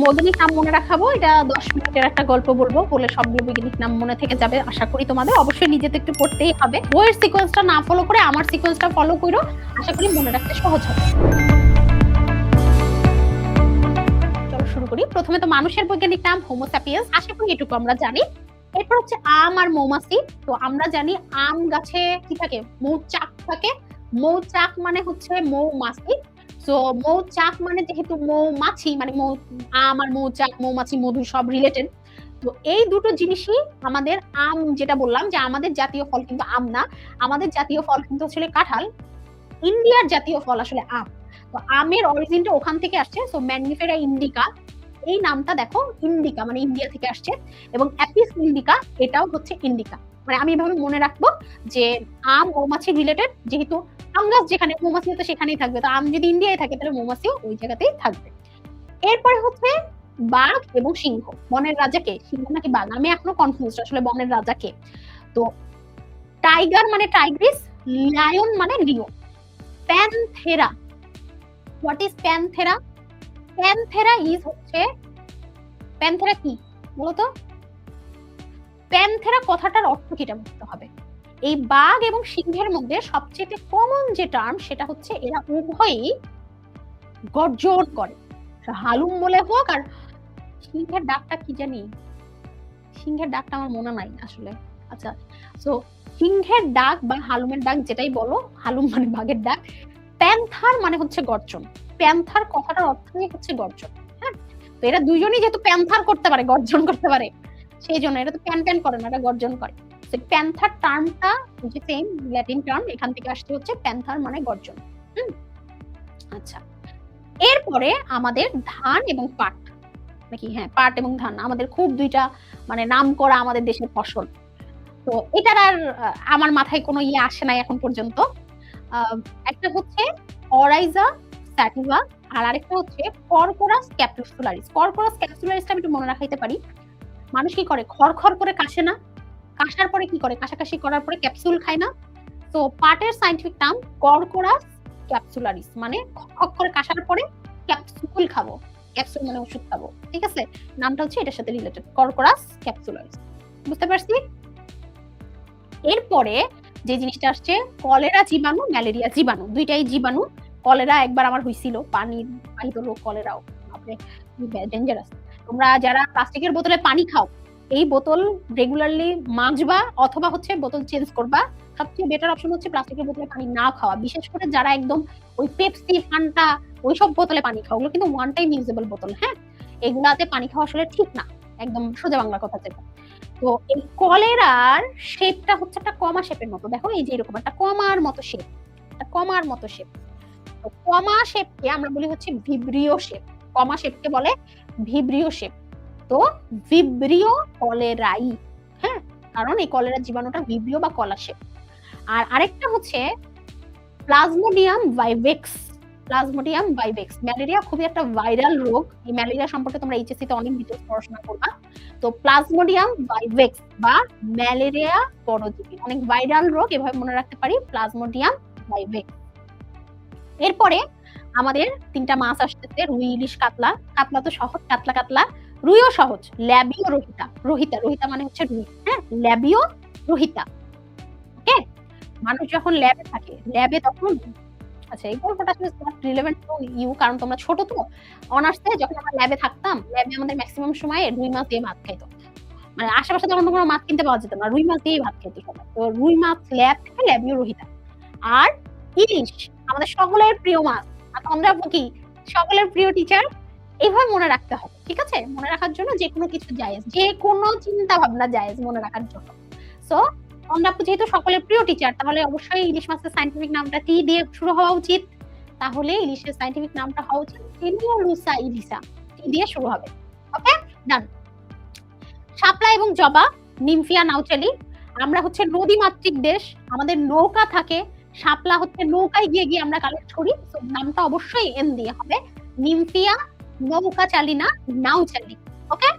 বৈজ্ঞানিক নাম মনে রাখাবো, এটা 10 মিনিটের একটা গল্প বলবো, বলে সবগুলো বৈজ্ঞানিক নাম মনে থেকে যাবে আশা করি তোমাদের। অবশ্যই নিজে তো একটু পড়তেই হবে, বইয়ের সিকোয়েন্সটা না ফলো করে আমার সিকোয়েন্সটা ফলো করো, আশা করি মনে রাখতে সহজ হবে। চলো শুরু করি। প্রথমে তো মানুষের বৈজ্ঞানিক নাম হোমো স্যাপিয়েন্স, আশা করি এটুকু আমরা জানি। এরপর হচ্ছে আম আর মৌমাছি। তো আমরা জানি আম গাছে কি থাকে, মৌচাক থাকে। মৌচাক মানে হচ্ছে মৌমাছি। তো মৌচাক মানে যেহেতু মৌমাছি, মানে আম আর মৌচাক, মৌমাছি, মধু সব রিলেটেড। তো এই দুটো জিনিসই আমাদের, আম যেটা বললাম যে আমাদের জাতীয় ফল কিন্তু আম না, আমাদের জাতীয় ফল কিন্তু আসলে কাঁঠাল। ইন্ডিয়ার জাতীয় ফল আসলে আম। তো আমের অরিজিনটা ওখান থেকে আসছে। সো ম্যাঙ্গিফেরা ইন্ডিকা, এই নামটা দেখো ইন্ডিকা মানে ইন্ডিয়া থেকে আসছে, এবং অ্যাপিস ইন্ডিকা এটাও হচ্ছে ইন্ডিকা। মানে আমি এভাবে মনে রাখবো যে আম মৌমাছি রিলেটেড, যেহেতু আম গাছ যেখানে মৌমাছি তো সেখানেই থাকবে, তো আম যদি ইন্ডিয়ায় থাকে তাহলে মৌমাছিও ওই জায়গাতেই থাকবে। এরপরে হচ্ছে বাঘ এবং সিংহ। বনের রাজা কে, সিংহ নাকি বাঘ? আমি এখনো কনফিউজড আসলে বনের রাজা কে। তো টাইগার মানে টাইগ্রিস, লায়ন মানে লিও। প্যানথেরা, হোয়াট ইজ প্যানথেরা? প্যানথেরা ইজ হচ্ছে, প্যানথেরা কি বলতো? প্যানথেরা কথাটার অর্থ কিটা বুঝতে হবে। এই বাঘ এবং সিংহের মধ্যে সবচেয়ে কমন যে টার্ম সেটা হচ্ছে এরা উভয়ই গর্জন করে, হালুম বলে হোক। আর সিংহের ডাকটা কি জানি, সিংহের ডাকটা আমার মনে নাই আসলে। আচ্ছা, সো সিংহের ডাক বা হালুমের ডাক যেটাই বলো, হালুম মানে বাঘের ডাক, প্যান্থার মানে হচ্ছে গর্জন। প্যান্থার কথাটার অর্থই হচ্ছে গর্জন। হ্যাঁ, তো এরা দুইজনই যেহেতু প্যান্থার করতে পারে, গর্জন করতে পারে, সেই জন্য এরা তো প্যান প্যান করে না, এটা গর্জন করে। প্যান্থার টার্মটা যে সেম ল্যাটিন টার্ম, এখান থেকে আসছে হচ্ছে প্যান্থার মানে গর্জন। আচ্ছা, এরপরে আমাদের ধান এবং পাট নাকি, হ্যাঁ পাট এবং ধান আমাদের খুব দুইটা মানে নাম করা আমাদের দেশের ফসল। তো এটার আর আমার মাথায় কোনো ইয়ে আসে নাই এখন পর্যন্ত। একটা হচ্ছে অরাইজা স্যাটিভা, আর আরেকটা হচ্ছে কর্কোরাস ক্যাপসুলারিস। কর্কোরাস ক্যাপসুলারিসটা আমি একটু মনে রাখাইতে পারি। মানুষ কি করে, খড়খড় করে কাশে না, কাশার পরে কি করে, কাশাকাশি করার পরে ক্যাপসুল খায় না? তো পাটের সায়েন্টিফিক নাম কর্কোরাস ক্যাপসুলারিস, মানে খক করে কাশার পরে ক্যাপসুল খাবো, ক্যাপসুল মানে ওষুধ খাবো, ঠিক আছে? নামটা হচ্ছে এটার সাথে রিলেটেড, কর্কোরাস ক্যাপসুলারিস। বুঝতে পারছি? এরপরে যে জিনিসটা আসছে কলেরা জীবাণু, ম্যালেরিয়া জীবাণু, দুইটাই জীবাণু। কলেরা একবার আমার হইছিল, পানির বাহিত রোগ কলেরাও, আপনি ডেঞ্জারাস। তোমরা যারা প্লাস্টিকের বোতলে পানি খাও, এই বোতল রেগুলারলি মাজবা অথবা হচ্ছে বোতল চেঞ্জ করবা। সবচেয়ে বেটার অপশন হচ্ছে প্লাস্টিকের বোতলে পানি না খাওয়া, বিশেষ করে যারা একদম ওই পেপসি, ফান্টা ওইসব বোতলে পানি খাও, ওগুলো কিন্তু ওয়ান টাইম ইউজেবল বোতল। হ্যাঁ, এগুলাতে পানি খাওয়া আসলে ঠিক না, একদম সোজা বাংলা কথা যেটা। তো এই কলেরার শেপটা হচ্ছে একটা কমা শেপের মতো, দেখো এই যে এরকম একটা কমার মতো শেপ, একটা কমার মতো শেপ। তো কমা শেপকে আমরা বলি হচ্ছে ভিব্রিও শেপ, কমা শেপকে বলে ভিব্রিও শেপ। তো ভিব্রিও কলেরাই, হ্যাঁ, কারণ এই কলেরা জীবাণুটা ভিব্রিও বা কলা শেপ। আর আরেকটা হচ্ছে plasmodium vivax. Plasmodium vivax, malaria খুবই একটা ভাইরাল রোগ। এই ম্যালেরিয়া সম্পর্কে তোমরা এইচএসসি তে অনেক ডিটেইলস পড়াশোনা করবা। তো প্লাজমোডিয়াম ভাইভেক্স বা ম্যালেরিয়া পরজীবী, অনেক ভাইরাল রোগ, এভাবে মনে রাখতে পারি, প্লাজমোডিয়াম ভাইভেক্স। এরপরে আমাদের তিনটা মাছ আসতেছে, রুই, ইলিশ, কাতলা। কাতলা তো সহজ, কাতলা কাতলা। রুইও সহজ, ল্যাবিও রোহিতা। রোহিতা, রোহিতা মানে হচ্ছে রুই, হ্যাঁ, ল্যাবিও রোহিতা। ওকে, মানুষ যখন ল্যাবে থাকে, ল্যাবে তখন, আচ্ছা এই গল্পটা আসলে নট রিলেভেন্ট টু ইউ, কারণ তোমরা ছোট তো। অনার্সে যখন আমরা ল্যাবে থাকতাম, ল্যাবে আমাদের ম্যাক্সিমাম সময় রুই মাছ দিয়ে ভাত খাইতো, মানে আশেপাশে তখন কোনো মাছ কিনতে পাওয়া যেত না, রুই মাছ দিয়েই ভাত খাইতো সবাই। তো রুই মাছ ল্যাব থেকে ল্যাবিও রোহিতা। আর ইলিশ আমাদের সকলের প্রিয় মাছ, আর আমরা কি সকলের প্রিয় টিচার, এইভাবে মনে রাখতে হবে, ঠিক আছে? মনে রাখার জন্য যে কোনো কিছু জায়েজ, যে কোনো চিন্তা ভাবনা জায়েজ মনে রাখার জন্য। সো আমরা যেহেতু সকলের প্রিয় টিচার, তাহলে অবশ্যই ইলিশ মাছের সায়েন্টিফিক নামটা টি দিয়ে শুরু হওয়া উচিত। তাহলে ইলিশের সায়েন্টিফিক নামটা হওয়া উচিত টেনিওলুসা ইলিশা, টি দিয়ে শুরু হবে। ওকে, ডান। শাপলা এবং জবা, নিমফিয়া, নাউচালি। আমরা হচ্ছে নদী মাতৃক দেশ, আমাদের নৌকা থাকে। শাপলা হচ্ছে নৌকায় গিয়ে গিয়ে আমরা কালেক্ট করি, তো নামটা অবশ্যই এন দিয়ে হবে, নিমফিয়া, নৌকা চালি না, নাউচালি। ওকে,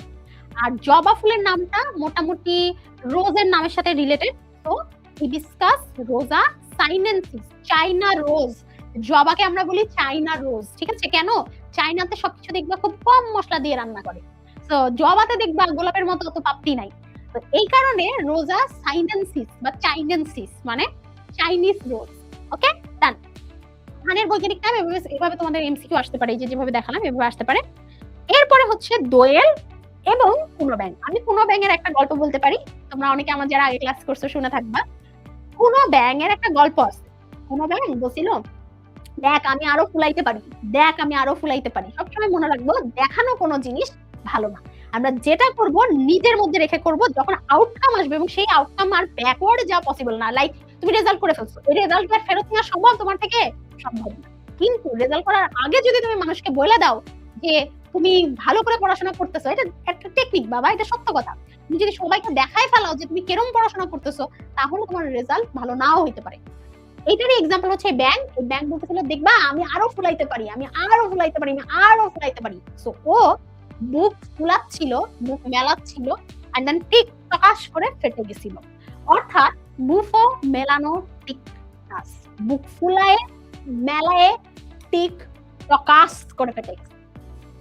আর জবা ফুলের নামটা মোটামুটি রোজের নামের সাথে রিলেটেড, তো হিবিস্কাস, রোজা, সাইনেনসিস, চাইনা রোজ। জবাকে আমরা বলি চাইনা রোজ, ঠিক আছে? কেন? চায়নাতে সবকিছু দেখবা খুব কম মশলা দিয়ে রান্না করে। তো জবাতে দেখবা গোলাপের মতো অত পাপড়ি নাই। তো এই কারণে রোজা সাইনেনসিস বা চাইনেনসিস মানে চাইনিজ রোজ। ওকে, ডান। ধানের বৈজ্ঞানিক নাম এভাবে তোমাদের এমসিকিউ আসতে পারে, এই যে যেভাবে দেখালাম এভাবে আসতে পারে। এরপরে হচ্ছে দোয়েল এবং কুনো ব্যাং। আমি কুনো ব্যাং এর একটা গল্প বলতে পারি, তোমরা অনেকে আমার যারা আগে ক্লাস করছো শুনে থাকবা। কুনো ব্যাং এর একটা গল্প আছে। কুনো ব্যাং বলছিল, দেখ আমি আরো ফুলাইতে পারি, দেখ আমি আরো ফুলাইতে পারি। সবসময় মনে রাখবো দেখানো কোনো জিনিস ভালো না। আমরা যেটা করব নিজের মধ্যে রেখে করব, যখন আউটকাম আসবে এবং সেই আউটকাম আর ব্যাকওয়ার্ড যাওয়া পসিবল না। লাইক তুমি রেজাল্ট করে ফেলছো, এই রেজাল্ট আর ফেরত নেওয়া সম্ভব তোমার থেকে? সম্ভব না। কিন্তু রেজাল্ট করার আগে যদি তুমি মানুষকে বলে দাও যে তুমি ভালো করে পড়াশোনা করতেছো, এটা একটা টেকনিক বাবা, এটা সত্য কথা। তুমি যদি সবাইকে দেখায় ফেলাও যে তুমি কেরম পড়াশোনা করতেছো, তাহলে তোমার রেজাল্ট ভালো নাও হইতে পারে। এইটারই এক্সাম্পল হচ্ছে ব্যাং। এই ব্যাং বলতেছিল দেখবা আমি আরো ফুলাইতে পারি, আমি আরো ফুলাইতে পারি, আমি আরো ফুলাইতে পারি। সো ও বুক ফুলাচ্ছিল, বুক মেলাচ্ছিল, এন্ড দেন টিক প্রকাশ করে ফেটে গেছিল। অর্থাৎ বুফো মেলানো টিক টাস, বুক ফুলায়ে মেলায়ে টিক প্রকাশ করে ফেটে গেছে।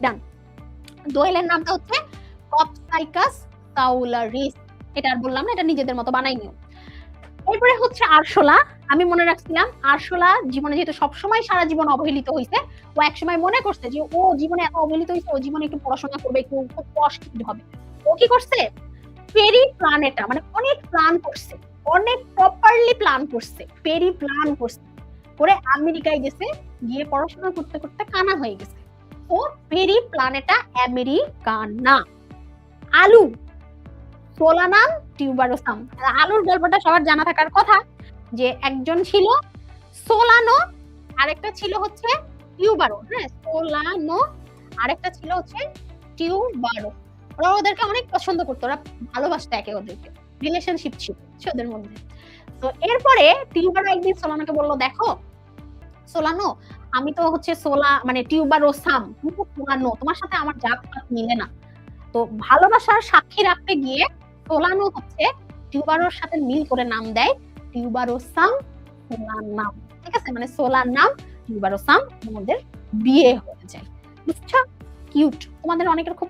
ডান। দোয়েলের নামটা হচ্ছে কপসাইকাস সাউলারিস। এটা আর বললাম না, এটা নিজেদের মতো বানাই নিও। এরপরে হচ্ছে আরশোলা। আমি মনে রাখছিলাম আরশোলা জীবনে যেহেতু সবসময় সারা জীবন অবহেলিত হয়েছে, ও একসময় মনে করছে যে ও জীবনে এত অবহেলিত হয়েছে, ও জীবনে একটু পড়াশোনা করবে, একটু খুব কষ্ট হবে। ও কি করছে? পেরি প্ল্যানেটা মানে অনেক প্ল্যান করছে, অনেক প্রপারলি প্ল্যান করছে, পেরি প্ল্যান করছে করে আমেরিকায় গেছে, গিয়ে পড়াশোনা করতে করতে কানা হয়ে গেছে। ও পেরি প্ল্যানেটা আমেরিকানা। আলু, সোলানাম টিউবারোসাম। আলুর গল্পটা সবার জানা থাকার কথা, যে একজন ছিল সোলানো, আরেকটা ছিল হচ্ছে টিউবারো। হ্যাঁ, সোলানো, আরেকটা ছিল হচ্ছে টিউবারো। ওরা ওদেরকে অনেক পছন্দ করতো, ওরা ভালোবাসতো একে ওদেরকে, রিলেশনশিপ ছিল ওদের মধ্যে। তো এরপরে টিউবারো একদিন সোলানোকে বললো, দেখো সোলানো, আমি তো হচ্ছে মানে টিউবারোসাম, তুমি তো সোলানো, তোমার সাথে আমার জাত পাত মিলে না। তো ভালোবাসার সাক্ষী রাখতে গিয়ে সোলানো হচ্ছে টিউবারোর সাথে মিল করে নাম দেয় টিউবারোসাম সোলানাম। ঠিক আছে, মানে সোলানাম টিউবারোসাম, ওদের বিয়ে হয়ে যায়। বুঝছো? কিউট। তোমাদের অনেকের খুব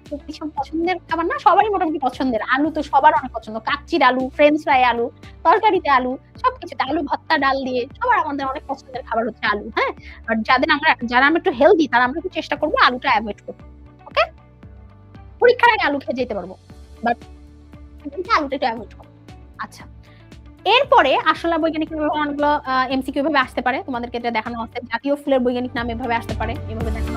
পছন্দের খাবার না? সবারই মোটামুটি পছন্দের। আলু তো সবার অনেক পছন্দ, কাচ্চির আলু, ফ্রেঞ্চ ফ্রাই আলু, তরকারিতে আলু, সবকিছুতে আলু ভর্তা, ডাল দিয়ে, সবার আমাদের অনেক পছন্দের খাবার হচ্ছে আলু। হ্যাঁ, আর যারা আমরা একটু হেলদি, তারা আমরা একটু চেষ্টা করবো আলুটা অ্যাভয়েড করতে। ওকে, পরীক্ষার আগে আলু খেয়ে যেতে পারবো, বাট আলুটা একটু অ্যাভয়েড করবো। আচ্ছা, এরপরে আরশোলা বৈজ্ঞানিক নামে অনেকগুলো এমসিকিউ ভাবে আসতে পারে, তোমাদেরকে এটা দেখানো আছে। জাতীয় ফুলের বৈজ্ঞানিক নাম এভাবে আসতে পারে, এভাবে দেখানো